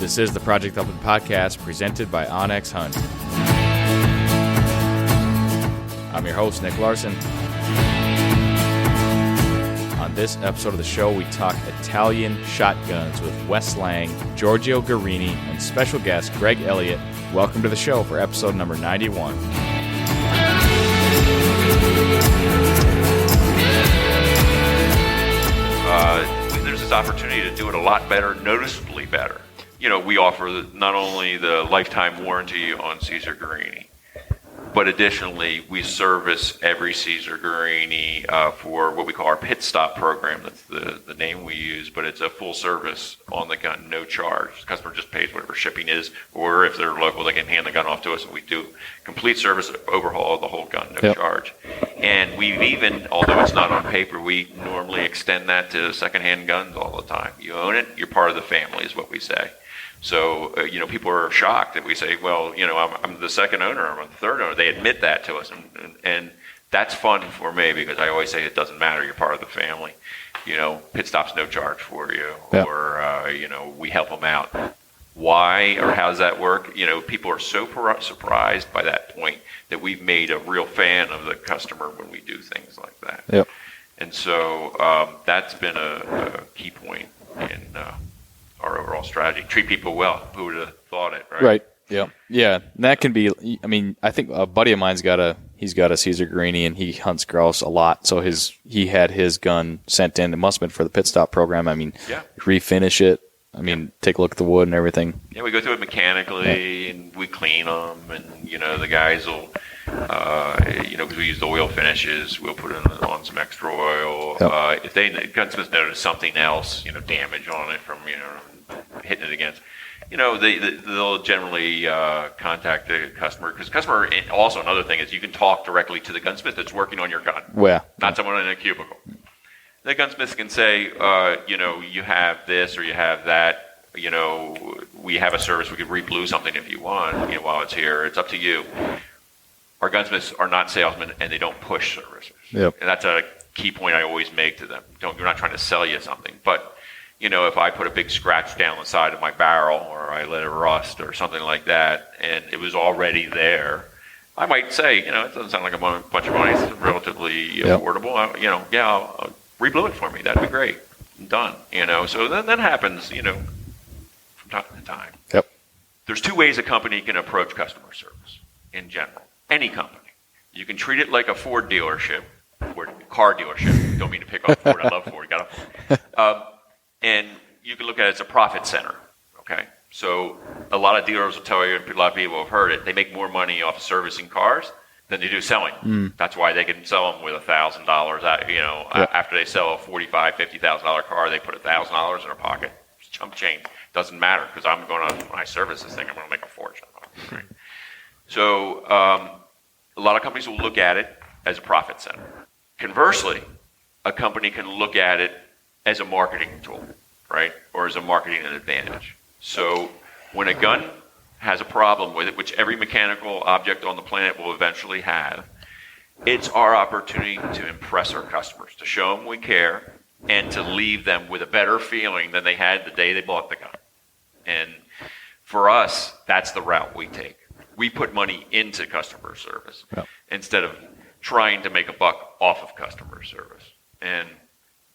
This is the Project Upland podcast presented by Onyx Hunt. I'm your host, Nick Larson. On this episode of the show, we talk Italian shotguns with Wes Lang, Giorgio Guerini, and special guest Greg Elliott. Welcome to the show for episode number 91. There's this opportunity to do it a lot better, noticeably better. You know, we offer not only the lifetime warranty on Caesar Guerini, but additionally, we service every Caesar Guerini for what we call our PitStop program. That's the name we use, but it's a full service on the gun, no charge. The customer just pays whatever shipping is, or if they're local, they can hand the gun off to us, and we do complete service, overhaul of the whole gun, no charge. And we've even, although it's not on paper, we normally extend that to secondhand guns all the time. You own it, you're part of the family, is what we say. So, people are shocked that we say, well, I'm the second owner, I'm the third owner. They admit that to us. And that's fun for me because I always say it doesn't matter. You're part of the family. PitStop's no charge for you. Yep. Or, we help them out. Why or how does that work? People are so surprised by that point that we've made a real fan of the customer when we do things like that. Yep. And so that's been a key point in our overall strategy. Treat people well. Who would have thought it, right? Right. Yeah. Yeah. And that can be, I think a buddy of mine's got a Caesar Guerini and he hunts grouse a lot. So he had his gun sent in. It must have been for the PitStop program. Refinish it. Take a look at the wood and everything. Yeah, we go through it mechanically and we clean them and, the guys will, because we use the oil finishes, we'll put on some extra oil. Yep. If gunsmiths notice something else, damage on it from, hitting it against, they'll generally contact the customer. Because customer, also another thing is you can talk directly to the gunsmith that's working on your gun. Not someone in a cubicle. The gunsmith can say, you have this or you have that. We have a service. We could re-blue something if you want, while it's here. It's up to you. Our gunsmiths are not salesmen, and they don't push services. Yep. And that's a key point I always make to them. We're not trying to sell you something. But, if I put a big scratch down the side of my barrel or I let it rust or something like that, and it was already there, I might say, it doesn't sound like a bunch of money. It's relatively affordable. I'll re-blue it for me. That'd be great. I'm done. So then that happens, from time to time. Yep. There's two ways a company can approach customer service in general. Any company. You can treat it like a Ford dealership or car dealership. Don't mean to pick on Ford. I love Ford. Got Ford. And you can look at it as a profit center. Okay. So a lot of dealers will tell you, and a lot of people have heard it, they make more money off of servicing cars than they do selling. That's why they can sell them with $1,000. After they sell a $45,000, $50,000 car, they put $1,000 in their pocket. It's chump change. Doesn't matter because when I service this thing, I'm going to make a fortune. Right? So a lot of companies will look at it as a profit center. Conversely, a company can look at it as a marketing tool, right? Or as a marketing advantage. So when a gun has a problem with it, which every mechanical object on the planet will eventually have, it's our opportunity to impress our customers, to show them we care, and to leave them with a better feeling than they had the day they bought the gun. And for us, that's the route we take. We put money into customer service instead of trying to make a buck off of customer service. And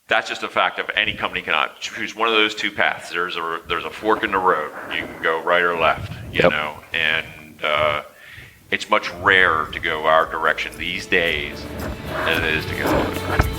that's just a fact of any company cannot choose one of those two paths. There's a fork in the road. You can go right or left, and it's much rarer to go our direction these days than it is to go the other direction.